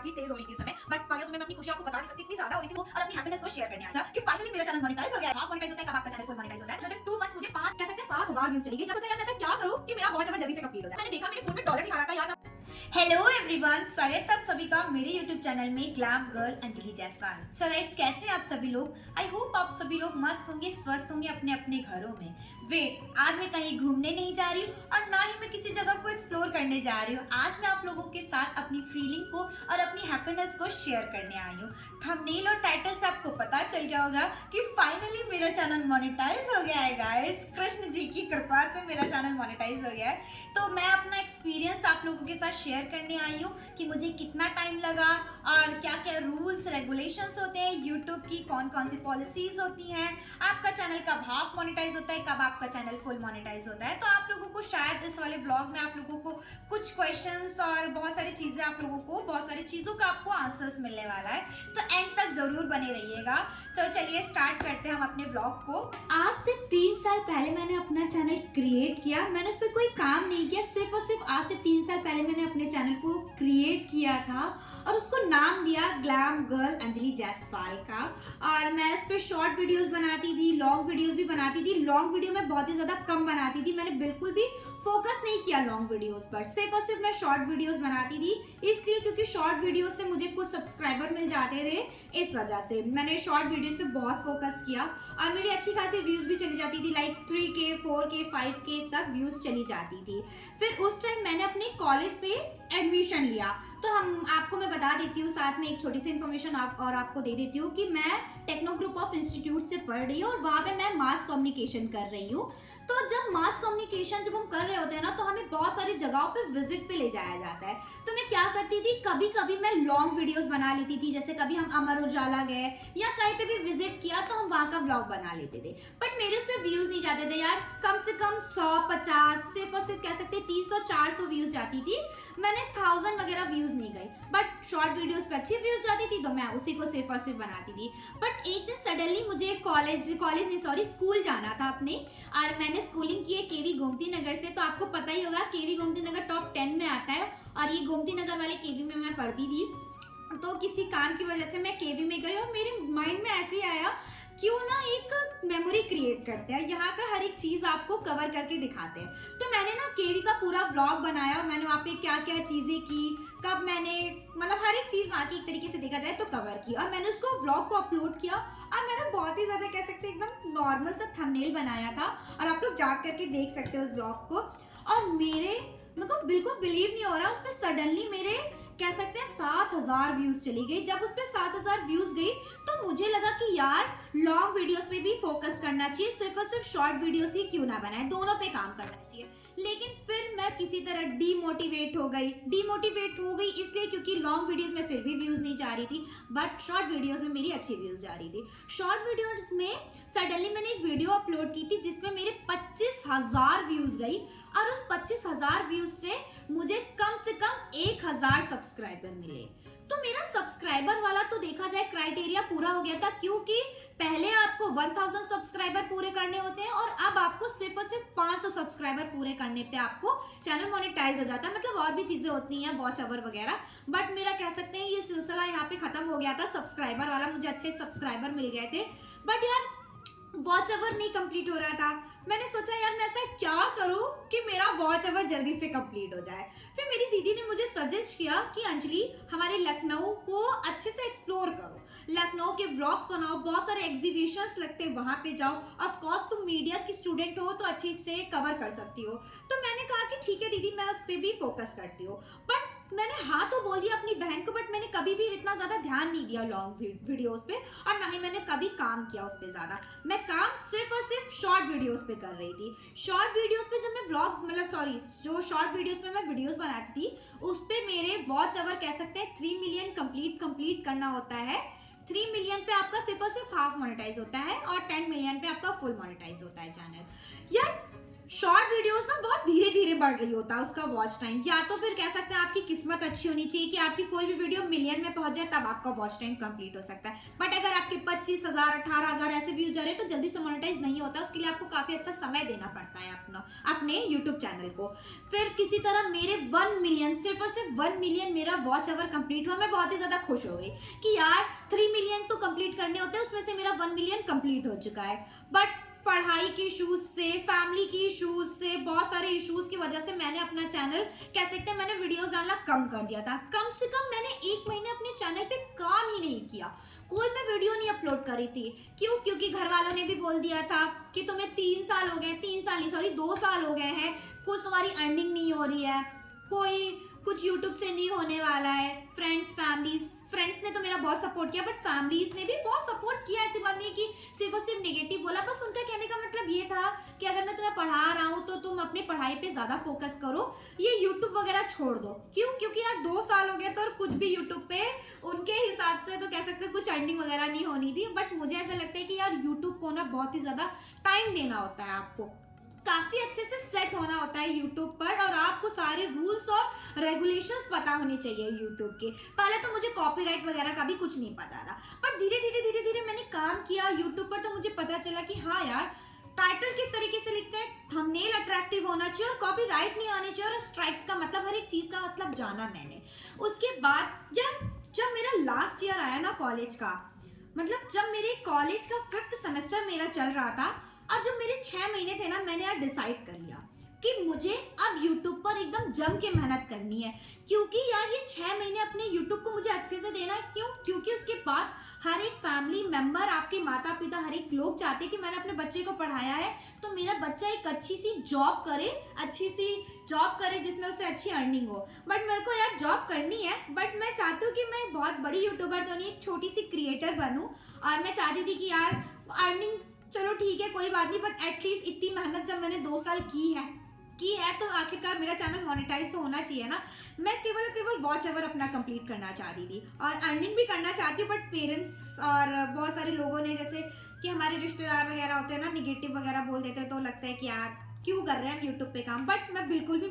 काफी तेज हो रही थी उस समय, बट पागल समय में अपनी खुशी आपको बता नहीं सकती, इतनी ज्यादा हो रही थी वो, और अपनी हैप्पीनेस को शेयर करने आया था कि फाइनली मेरा चैनल मोनेटाइज हो गया है। हाफ मोनेटाइज होता है, कब आपका चैनल फुल मोनेटाइज होता है। तो 2 मंथ्स मुझे 5 कह सकते हैं 7000 व्यूज चली गई। जब सोचा यार मैं ऐसा क्या करूं कि मेरा वॉच ओवर जल्दी से कंप्लीट हो जाए। मैंने देखा मेरे फोन में डॉलर दिखा रहा था यार। हेलो एवरीवन, स्वागत है आप सभी का मेरे यूट्यूब चैनल में glam girl Anjali Jaiswal. So guys, कैसे हैं आप सभी लोग? आई होप आप सभी लोग मस्त होंगे, स्वस्थ होंगे अपने अपने घरों में। वेट, आज मैं कहीं घूमने नहीं जा रही हूँ और ना ही मैं किसी जगह को एक्सप्लोर करने जा रही हूँ। आज मैं आप लोगों के साथ अपनी फीलिंग को और अपनी हैप्पीनेस को शेयर करने आई हूँ। थंबनेल और टाइटल से आपको पता चल गया होगा कि फाइनली मेरा चैनल मोनेटाइज हो गया है गाइस। कृष्ण जी की कृपा से मेरा चैनल मोनेटाइज हो गया है। तो मैं अपना एक्सपीरियंस आप लोगों के साथ शेयर करने आई हूँ कि मुझे कितना टाइम लगा और क्या क्या रूल्स रेगुलेशंस होते हैं यूट्यूब की, कौन कौन सी पॉलिसीज होती हैं, आपका चैनल कब हाफ मोनेटाइज होता है, कब आपका चैनल फुल मोनेटाइज होता है। तो आप लोगों को शायद इस वाले ब्लॉग में आप लोगों को कुछ क्वेश्चंस और बहुत सारी चीजें, आप लोगों को बहुत सारी चीजों का आपको आंसर्स मिलने वाला है, तो एंड तक जरूर बने रहिएगा। तो चलिए स्टार्ट करते हैं हम अपने ब्लॉग को। आज से 3 साल पहले मैंने अपना चैनल क्रिएट किया। मैंने उस पर कोई काम नहीं किया, सिर्फ और सिर्फ आज से 3 साल पहले मैंने अपने चैनल को क्रिएट किया था और उसको नाम दिया ग्लैम गर्ल अंजलि जायसवाल का। और मैं इस पे शॉर्ट वीडियोस बनाती थी, लॉन्ग वीडियोस भी बनाती थी। लॉन्ग वीडियो में बहुत ही ज्यादा कम बनाती थी, मैंने बिल्कुल भी फोकस नहीं किया लॉन्ग वीडियोस पर, सिर्फ और सिर्फ मैं शॉर्ट वीडियोस बनाती थी। इसलिए क्योंकि शॉर्ट वीडियोस से मुझे कुछ सब्सक्राइबर मिल जाते थे, इस वजह से मैंने शॉर्ट वीडियोस पे बहुत फोकस किया और मेरी अच्छी खासी व्यूज भी चली जाती थी, लाइक 3K 4K 5K तक व्यूज चली जाती थी। फिर उस टाइम मैंने अपने कॉलेज पे एडमिशन लिया। तो हम आपको मैं बता देती हूँ साथ में एक छोटी सी इन्फॉर्मेशन आपको दे देती हूँ कि मैं टेक्नो ग्रुप ऑफ इंस्टीट्यूट से पढ़ रही हूँ और वहाँ पे मैं मास कम्युनिकेशन कर रही हूँ। तो जब मास कम्युनिकेशन जब हम कर रहे होते हैं ना, तो हमें बहुत सारी जगहों पे विजिट पे ले जाया जाता है। तो मैं क्या करती थी, कभी कभी मैं लॉन्ग वीडियोस बना लेती थी, जैसे कभी हम अमर उजाला गए या कहीं पे भी विजिट किया तो हम वहाँ का ब्लॉग बना लेते थे। बट मेरे उस पर व्यूज नहीं जाते थे यार, कम से कम 100-50 सिर्फ और सिर्फ कह सकते 300-400 व्यूज जाती थी। मैंने 1000 वगैरह व्यूज नहीं गई, बट शॉर्ट वीडियोस पे अच्छी व्यूज जाती थी तो मैं उसी को सिर्फ और सिर्फ बनाती थी। बट एक दिन सडनली मुझे स्कूल जाना था अपने, और मैंने स्कूलिंग की है केवी गोमती नगर से। तो आपको पता ही होगा केवी गोमती नगर टॉप 10 में आता है और ये गोमती नगर वाले केवी में मैं पढ़ती थी। तो किसी काम की वजह से मैं केवी में गई और मेरे माइंड में ऐसे ही आया क्यों ना एक मेमोरी क्रिएट करते हैं, यहाँ का हर एक चीज आपको कवर करके दिखाते हैं। तो मैंने ना केवी का पूरा ब्लॉग बनाया और मैंने वहाँ पे क्या क्या चीजें की, कब मैंने मतलब हर एक चीज वहाँ की एक तरीके से देखा जाए तो कवर की, और मैंने उसको ब्लॉग को अपलोड किया। और मैंने बहुत ही ज्यादा कह सकते हैं एकदम नॉर्मल सा थंबनेल बनाया था और आप लोग जा करके देख सकते हो उस ब्लॉग को। और मेरे मतलब बिल्कुल बिलीव नहीं हो रहा, उस पर सडनली मेरे कह सकते हैं 7000 व्यूज चली गई। जब उस पे 7000 व्यूज गई तो मुझे लगा कि यार लॉन्ग वीडियोस पे भी फोकस करना चाहिए, सिर्फ और सिर्फ शॉर्ट वीडियोस ही क्यों ना बनाए, दोनों पे काम करना चाहिए। लेकिन फिर मैं किसी तरह डीमोटिवेट हो गई इसलिए क्योंकि लॉन्ग वीडियोस में फिर भी व्यूज नहीं जा रही थी, बट शॉर्ट वीडियोस में मेरी अच्छी व्यूज जा रही थी। शॉर्ट वीडियोस में सडनली मैंने एक वीडियो अपलोड की थी जिसमें मेरे 25000 व्यूज गई और उस 25000 व्यूज से मुझे कम से कम 1000 सब्सक्राइबर मिले। तो मेरा सब्सक्राइबर वाला तो देखा जाए क्राइटेरिया पूरा हो गया था, क्योंकि पहले आपको 1000 सब्सक्राइबर पूरे करने होते हैं और अब आपको सिर्फ और सिर्फ 500 सब्सक्राइबर पूरे करने पे आपको चैनल मोनेटाइज हो जाता है। मतलब और भी चीजें होती हैं, वॉच आवर वगैरह, बट मेरा कह सकते हैं ये सिलसिला यहाँ पे खत्म हो गया था सब्सक्राइबर वाला, मुझे अच्छे सब्सक्राइबर मिल गए थे। बट यार वॉच आवर नहीं कंप्लीट हो रहा था। मैंने सोचा यार मैं ऐसा क्या करूं कि मेरा वॉच आवर जल्दी से कंप्लीट हो जाए। फिर मेरी दीदी ने मुझे सजेस्ट किया कि अंजलि हमारे लखनऊ को अच्छे से एक्सप्लोर करो, लखनऊ के ब्लॉग्स बनाओ, बहुत सारे एग्जीबिशंस लगते हैं वहां पे जाओ, ऑफ कोर्स तुम मीडिया की स्टूडेंट हो तो अच्छे से कवर कर सकती हो। तो मैंने कहा कि ठीक है दीदी, मैं उस पर भी फोकस करती हूँ। बट मैंने हाँ तो बोल दिया अपनी बहन को, बट मैंने कभी भी इतना ज्यादा ध्यान नहीं दिया लॉन्ग वीडियोस पे और ना ही मैंने कभी काम किया उस पे ज्यादा। मैं काम सिर्फ और सिर्फ शॉर्ट वीडियोस पे कर रही थी। शॉर्ट वीडियोस पे जब मैं जो शॉर्ट वीडियोस में मैं वीडियोस बनाती थी उस पे मेरे वॉच आवर कह सकते हैं 3 मिलियन कंप्लीट करना होता है। 3 मिलियन पे आपका सिर्फ और सिर्फ हाफ मोनेटाइज होता है और 10 मिलियन पे आपका फुल मोनेटाइज होता है चैनल। यार शॉर्ट वीडियोस ना बहुत धीरे धीरे बढ़ रही होता है उसका वॉच टाइम, या तो फिर कह सकते हैं आपकी किस्मत अच्छी होनी चाहिए कि आपकी कोई भी वीडियो मिलियन में पहुंच जाए तब आपका वॉच टाइम कंप्लीट हो सकता है। बट अगर आपके 25,000 18,000 ऐसे व्यूज जा रहे हैं तो जल्दी से मोनेटाइज नहीं होता, उसके लिए आपको काफी अच्छा समय देना पड़ता है अपने यूट्यूब चैनल को। फिर किसी तरह मेरे 1 मिलियन, सिर्फ और सिर्फ 1 मिलियन मेरा वॉच आवर कंप्लीट हुआ। मैं बहुत ही ज्यादा खुश हो गई कि यार 3 मिलियन तो कंप्लीट करने होते हैं, उसमें से मेरा 1 मिलियन कंप्लीट हो चुका है। बट पढ़ाई के इश्यूज से, फैमिली की इश्यूज से, बहुत सारे इश्यूज की वजह से मैंने अपना चैनल, कह सकते हैं मैंने वीडियोस डालना कम कर दिया था। कम से कम मैंने 1 महीने अपने चैनल पे काम ही नहीं किया, कोई मैं वीडियो नहीं अपलोड करी थी। क्यों? क्योंकि घर वालों ने भी बोल दिया था कि तुम्हें 3 साल हो गए, 3 साल नहीं सॉरी 2 साल हो गए हैं, कुछ तुम्हारी अर्निंग नहीं हो रही है, कोई कुछ यूट्यूब से नहीं होने वाला है। फ्रेंड्स ने तो मेरा बहुत सपोर्ट किया, बट फैमिलीज ने भी बहुत सपोर्ट किया। ऐसी बात नहीं कि सिर्फ और सिर्फ नेगेटिव बोला, बस उनका कहने का मतलब ये था कि अगर मैं तुम्हें पढ़ा रहा हूँ तो तुम अपनी पढ़ाई पे ज्यादा फोकस करो, ये यूट्यूब वगैरह छोड़ दो। क्यों? क्योंकि यार 2 साल हो गए तो और कुछ भी यूट्यूब पे उनके हिसाब से तो कह सकते हैं कुछ अर्निंग वगैरह नहीं होनी थी। बट मुझे ऐसा लगता है कि यार यूट्यूब को ना बहुत ही ज्यादा टाइम देना होता है, आपको काफी अच्छे से सेट होना होता है यूट्यूब पर, और आपको सारे रूल्स और रेगुलेशंस पता होने चाहिए यूट्यूब के। पहले तो मुझे कॉपीराइट वगैरह का भी कुछ नहीं पता था, पर धीरे धीरे मैंने काम किया यूट्यूब पर तो मुझे पता चला कि हाँ यार, टाइटल किस तरीके से लिखते हैं, थंबनेल अट्रैक्टिव होना चाहिए और कॉपीराइट नहीं आने चाहिए, और स्ट्राइक्स का मतलब, हर एक चीज का मतलब जाना मैंने। उसके बाद यार जब मेरा लास्ट ईयर आया ना कॉलेज का, मतलब जब मेरे कॉलेज का 5th सेमेस्टर मेरा चल रहा था, और जब मेरे 6 महीने थे ना, मैंने यार डिसाइड कर लिया कि मुझे अब YouTube पर एकदम जम के मेहनत करनी है। क्योंकि यार ये 6 महीने अपने YouTube को मुझे अच्छे से देना है। क्यों? क्योंकि उसके बाद हर एक फैमिली मेंबर, आपके माता पिता, हर एक लोग चाहते हैं कि मैंने अपने बच्चे को पढ़ाया है तो मेरा बच्चा एक अच्छी सी जॉब करे जिसमें उसे अच्छी अर्निंग हो। बट मेरे को यार जॉब करनी है, बट मैं चाहती हूँ कि मैं बहुत बड़ी यूट्यूबर तो नहीं, एक छोटी सी क्रिएटर बनूं। और मैं चाहती थी कि यार अर्निंग चलो ठीक है कोई बात नहीं, बट एटलीस्ट इतनी मेहनत जब मैंने 2 साल की है तो आखिरकार मेरा चैनल मोनेटाइज तो होना चाहिए ना। मैं केवल वॉच आवर अपना कंप्लीट करना चाहती थी और अर्निंग भी करना चाहती हूँ, बट पेरेंट्स और बहुत सारे लोगों ने, जैसे कि हमारे रिश्तेदार वगैरह होते हैं ना, निगेटिव वगैरह बोल देते हैं तो लगता है कि यार क्यों कर रहे हैं यूट्यूब पे काम। बट मैं बिल्कुल भी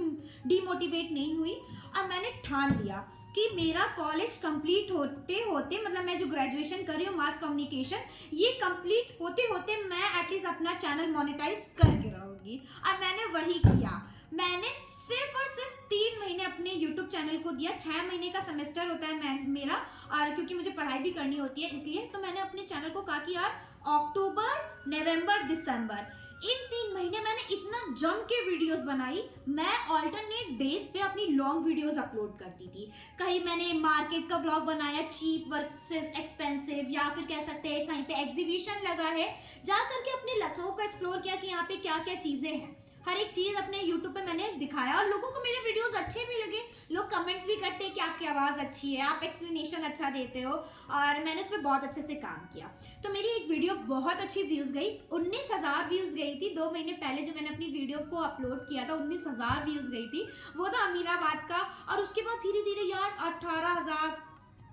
डीमोटिवेट नहीं हुई और मैंने ठान लिया कि मेरा कॉलेज कंप्लीट होते होते, मतलब मैं जो ग्रेजुएशन कर रही हूँ मास कम्युनिकेशन, ये कंप्लीट होते होते मैं एटलीस्ट अपना चैनल मोनेटाइज करके रहूंगी। और मैंने वही किया। मैंने सिर्फ और सिर्फ 3 महीने अपने YouTube चैनल को दिया। 6 महीने का सेमेस्टर होता है मेरा, और क्योंकि मुझे पढ़ाई भी करनी होती है इसलिए तो मैंने अपने चैनल को कहा कि यार अक्टूबर, नवंबर, दिसंबर, इन 3 महीने मैंने इतना जम के वीडियोस बनाई। मैं ऑल्टरनेट डेज पे अपनी लॉन्ग वीडियोस अपलोड करती थी। कहीं मैंने मार्केट का व्लॉग बनाया, चीप वर्सेस एक्सपेंसिव, या फिर कह सकते हैं कहीं पे एग्जीबिशन लगा है, जा करके अपने लखनऊ को एक्सप्लोर किया कि यहाँ पे क्या क्या चीजें हैं। हर एक चीज अपने YouTube पे मैंने दिखाया और लोगों को मेरे वीडियोस अच्छे भी लगे। लोग कमेंट्स भी करते हैं कि आपकी आवाज अच्छी है, आप एक्सप्लेनेशन अच्छा देते हो, और मैंने उस पर बहुत अच्छे से काम किया। तो मेरी एक वीडियो बहुत अच्छी व्यूज गई, 19,000 व्यूज गई थी। 2 महीने पहले जो मैंने अपनी वीडियो को अपलोड किया था 19,000 व्यूज गई थी, वो था अमीनाबाद का। और उसके बाद धीरे धीरे यार 18,000,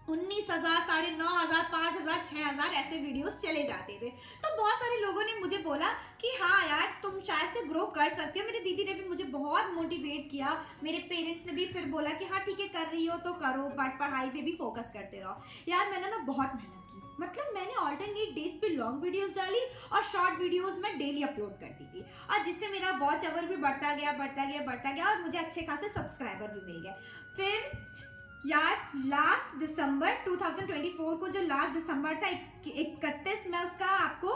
19,000, 9,500, 5,000, 6,000 ऐसे वीडियोस चले जाते थे। तो बहुत सारे लोगों ने मुझे बोला कि हाँ यार तुम शायद से ग्रो कर सकते हो। मेरी दीदी ने भी मुझे बहुत मोटिवेट किया, मेरे पेरेंट्स ने भी फिर बोला कि हाँ ठीक है कर रही हो तो करो, बट पढ़ाई पे भी फोकस करते रहो। यार मैंने ना बहुत मेहनत की, मतलब मैंने ऑल्टरनेट डेज पे लॉन्ग वीडियोस डाली और शॉर्ट वीडियोस मैं डेली अपलोड करती थी, और जिससे मेरा वॉच आवर भी बढ़ता गया और मुझे अच्छे खासे सब्सक्राइबर भी मिल गए। फिर यार लास्ट दिसंबर 2024 को, जो लास्ट दिसंबर था 31, मैं उसका आपको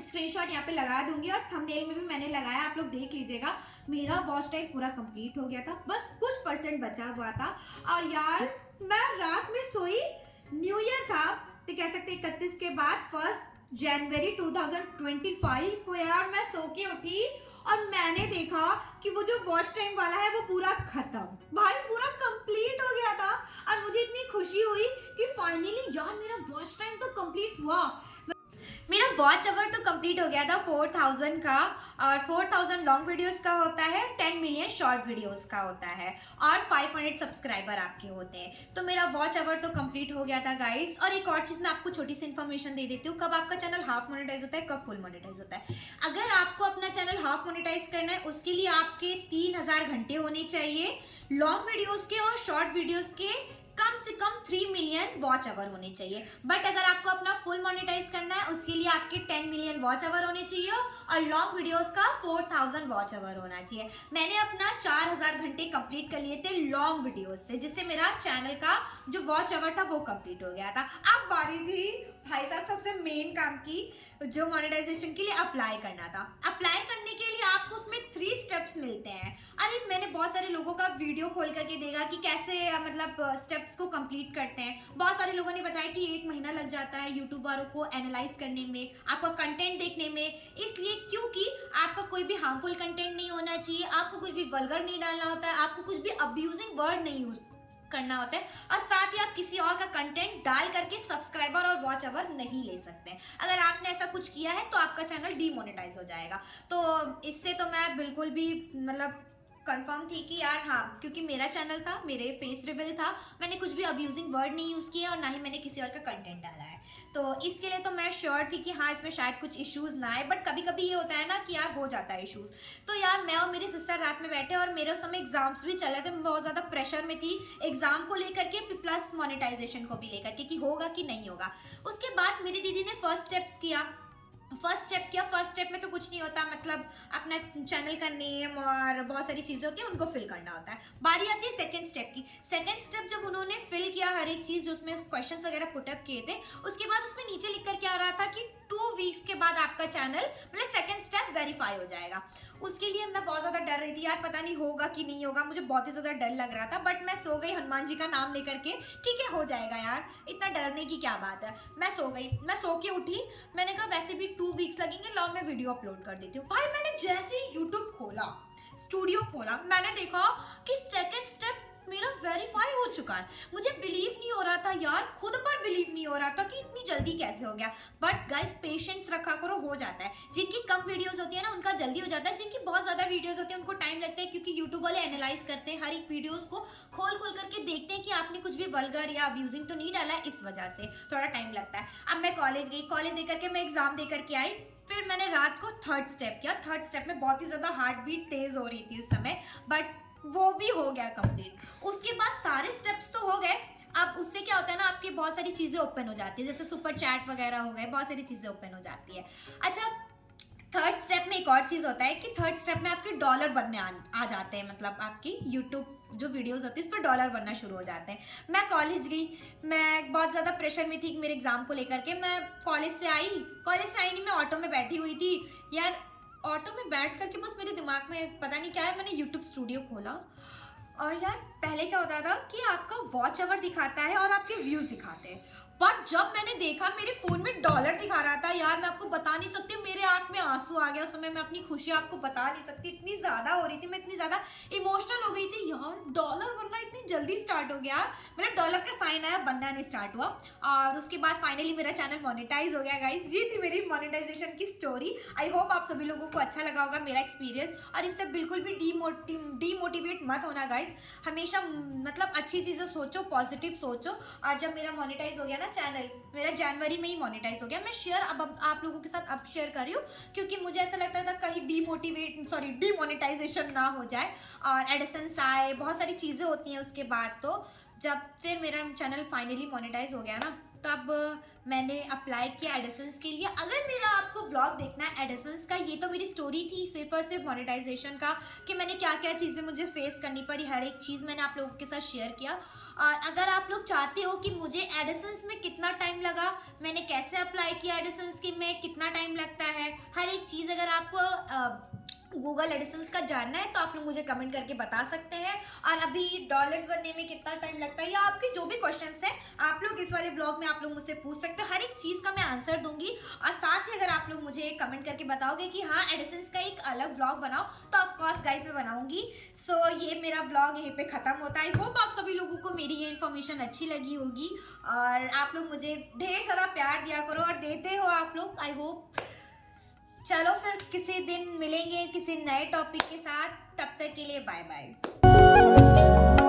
स्क्रीनशॉट यहाँ पे लगा दूंगी और थंबनेल में भी मैंने लगाया, आप लोग देख लीजिएगा। मेरा वॉच टाइम पूरा कंप्लीट हो गया था, बस कुछ % बचा हुआ था। और यार मैं रात में सोई, न्यू ईयर था तो कह सकते 31 के बाद 1 जनवरी 2025 को यार मैं सो के उठी और मैंने देखा कि वो जो वॉच टाइम वाला है वो पूरा खत्म, भाई पूरा कंप्लीट हो गया था। और मुझे इतनी खुशी हुई कि फाइनली यार मेरा वॉच टाइम तो कंप्लीट हुआ। मेरा वॉच आवर तो कंप्लीट हो गया था 4,000 का, और 4000 लॉन्ग वीडियोस का होता है, 10 मिलियन शॉर्ट वीडियोस का होता है और 500 सब्सक्राइबर आपके होते हैं। तो मेरा वॉच आवर तो कंप्लीट हो गया था गाइस। और एक और चीज़ मैं आपको छोटी सी इन्फॉर्मेशन दे देती हूँ, कब आपका चैनल हाफ मोनेटाइज होता है, कब फुल मोनेटाइज होता है। अगर आपको अपना चैनल हाफ मोनेटाइज करना है, उसके लिए आपके 3000 घंटे होने चाहिए, लॉन्ग वीडियोस के और शॉर्ट वीडियोस के कम से कम 3 मिलियन वॉच आवर होने चाहिए। बट अगर आपको अपना फुल मोनेटाइज करना है, उसके लिए आपके 10 मिलियन वॉच आवर होने चाहिए और लॉन्ग वीडियोस का 4000 वॉच आवर होना चाहिए। मैंने अपना 4000 घंटे कंप्लीट कर लिए थे लॉन्ग वीडियोस से, जिससे मेरा चैनल का जो वॉच आवर था वो कंप्लीट हो गया था। अब बारी थी भाई साहब सबसे मेन काम की, जो मोनेटाइजेशन के लिए अप्लाई करना था। अप्लाई करने के लिए आपको उसमें 3 स्टेप्स मिलते हैं। अरे मैंने बहुत सारे लोगों का वीडियो खोल करके देखा कि कैसे मतलब स्टेप्स को कंप्लीट करते हैं। बहुत सारे लोगों ने बताया कि 1 महीना लग जाता है यूट्यूब वालों को एनालाइज करने में, आपका कंटेंट देखने में। इसलिए क्योंकि आपका कोई भी हार्मफुल कंटेंट नहीं होना चाहिए, आपको कुछ भी वल्गर नहीं डालना होता है, आपको कुछ भी अब्यूजिंग वर्ड नहीं यूज करना होता है, और साथ ही आप किसी और का कंटेंट डाल करके सब्सक्राइबर और वॉच आवर नहीं ले सकते। अगर आपने ऐसा कुछ किया है तो आपका चैनल डीमोनेटाइज हो जाएगा। तो इससे तो मैं बिल्कुल भी मतलब कंफर्म थी कि यार हाँ, क्योंकि मेरा चैनल था, मेरे फेस रिवील था, मैंने कुछ भी अब्यूजिंग वर्ड नहीं यूज़ किया और ना ही मैंने किसी और का कंटेंट डाला है। तो इसके लिए तो मैं श्योर थी कि हाँ, इसमें शायद कुछ इश्यूज ना आए। बट कभी कभी ये होता है ना कि यार हो जाता है इश्यूज। तो यार मैं और मेरी सिस्टर रात में बैठे और मेरे समय एग्जाम्स भी चल रहे थे, मैं बहुत ज़्यादा प्रेशर में थी एग्जाम को लेकर के प्लस मोनेटाइजेशन को भी लेकर के कि होगा कि नहीं होगा। उसके बाद मेरी दीदी ने फर्स्ट स्टेप में तो कुछ नहीं होता, मतलब अपना चैनल का नेम और बहुत सारी चीजें होती है, उनको फिल करना होता है। बारी आती है सेकंड स्टेप की। सेकंड स्टेप जब उन्होंने फिल किया हर एक चीज, जो उसमें क्वेश्चंस वगैरह पुटअप किए थे, उसके बाद उसमें नीचे लिख कर के आ रहा था कि 2 वीक्स के बाद आपका चैनल मतलब सेकंड स्टेप वेरीफाई हो जाएगा। उसके लिए मैं बहुत ज्यादा डर रही थी यार, पता नहीं होगा कि नहीं होगा, मुझे बहुत ही ज्यादा डर लग रहा था। बट मैं सो गई हनुमान जी का नाम लेकर के, ठीक है हो जाएगा यार, इतना डरने की क्या बात है। मैं सो गई, मैं सो के उठी, मैंने कहा वैसे भी 2 वीक्स लगेंगे, लाओ मैं वीडियो अपलोड कर देती हूँ। भाई मैंने जैसे ही यूट्यूब खोला, स्टूडियो खोला, मैंने देखा कि सेकंड स्टेप मेरा वेरीफाई हो चुका है। मुझे बिलीव नहीं हो रहा था यार, खुद पर बिलीव नहीं हो रहा था कि इतनी जल्दी कैसे हो गया। बट गाइस पेशेंस रखा करो, हो जाता है। जिनकी कम वीडियोस होती है ना, उनका जल्दी हो जाता है। जिनकी बहुत ज्यादा वीडियोस होती है उनको टाइम लगता है, क्योंकि यूट्यूब वाले एनालाइज करते हैं, हर एक वीडियोस को खोल खोल करके देखते हैं कि आपने कुछ भी वल्गर या अब्यूजिंग तो नहीं डाला है, इस वजह से थोड़ा टाइम लगता है। अब मैं कॉलेज गई, कॉलेज दे करके मैं एग्जाम दे करके आई, फिर मैंने रात को थर्ड स्टेप किया। थर्ड स्टेप में बहुत ही ज्यादा हार्ट बीट तेज हो रही थी उस समय, बट वो भी हो गया कंप्लीट। उसके बाद सारे स्टेप्स तो हो गए। अब उससे क्या होता है ना, आपकी बहुत सारी चीजें ओपन हो जाती है, जैसे सुपर चैट वगैरह हो गए, बहुत सारी चीजें ओपन हो जाती है। अच्छा, थर्ड स्टेप में एक और चीज होता है कि थर्ड स्टेप में आपके डॉलर बनने आ जाते हैं, मतलब आपकी यूट्यूब जो वीडियोस होती है उस पर डॉलर बनना शुरू हो जाते हैं। मैं कॉलेज गई, मैं बहुत ज़्यादा प्रेशर में थी मेरे एग्जाम को लेकर के। मैं कॉलेज से आई नहीं, मैं ऑटो में बैठी हुई थी यार। ऑटो में बैठ करके बस मेरे दिमाग में पता नहीं क्या है, मैंने यूट्यूब स्टूडियो खोला। और यार पहले क्या होता था कि आपका वॉच आवर दिखाता है और आपके व्यूज दिखाते हैं, बट जब मैंने देखा मेरे फोन में डॉलर दिखा रहा था यार, मैं आपको बता नहीं सकती, मेरे आंख में आंसू आ गया। उस समय मैं अपनी खुशी आपको बता नहीं सकती, इतनी ज्यादा हो रही थी, मैं इतनी ज्यादा इमोशनल हो गई थी यार। डॉलर बनना इतनी जल्दी स्टार्ट हो गया, मतलब डॉलर का साइन आया, बनना नहीं स्टार्ट हुआ। और उसके बाद फाइनली मेरा चैनल मोनेटाइज हो गया गाइस। ये थी मेरी मोनेटाइजेशन की स्टोरी। आई होप आप सभी लोगों को अच्छा लगा होगा मेरा एक्सपीरियंस, और इससे बिल्कुल भी डीमोटिवेट मत होना गाइस। हमेशा मतलब अच्छी चीजें सोचो, पॉजिटिव सोचो। और जब मेरा मोनेटाइज हो गया ना चैनल, मेरा जनवरी में ही मोनेटाइज हो गया, मैं शेयर अब आप लोगों के साथ अब शेयर कर रही हूँ, क्योंकि मुझे ऐसा लगता था कहीं डीमोनेटाइजेशन ना हो जाए और एडिसेंस आए, बहुत सारी चीजें होती हैं उसके बाद। तो जब फिर मेरा चैनल फाइनली मोनेटाइज हो गया ना, तब मैंने अप्लाई किया एडिसेंस के लिए। अगर मेरा आपको व्लॉग देखना है एडिसेंस का, ये तो मेरी स्टोरी थी सिर्फ और सिर्फ मोनेटाइजेशन का, कि मैंने क्या क्या चीज़ें मुझे फेस करनी पड़ी, हर एक चीज़ मैंने आप लोगों के साथ शेयर किया। और अगर आप लोग चाहते हो कि मुझे एडिसेंस में कितना टाइम लगा, मैंने कैसे अप्लाई किया एडिसेंस के में कितना टाइम लगता है, हर एक चीज़ अगर आपको गूगल एडिसेंस का जानना है तो आप लोग मुझे कमेंट करके बता सकते हैं। और अभी डॉलर्स बनने में कितना टाइम लगता है, या आपके जो भी क्वेश्चंस हैं आप लोग इस वाले ब्लॉग में आप लोग मुझसे पूछ सकते हो, हर एक चीज़ का मैं आंसर दूंगी। और साथ ही अगर आप लोग मुझे कमेंट करके बताओगे कि हाँ एडिसेंस का एक अलग ब्लॉग बनाओ, तो ऑफकोर्स गाइस मैं बनाऊंगी। सो ये मेरा ब्लॉग यहीं पे खत्म होता है। आई होप आप सभी लोगों को मेरी ये इन्फॉर्मेशन अच्छी लगी होगी, और आप लोग मुझे ढेर सारा प्यार दिया करो और देते हो आप लोग। आई होप चलो फिर किसी दिन मिलेंगे किसी नए टॉपिक के साथ, तब तक के लिए बाय बाय।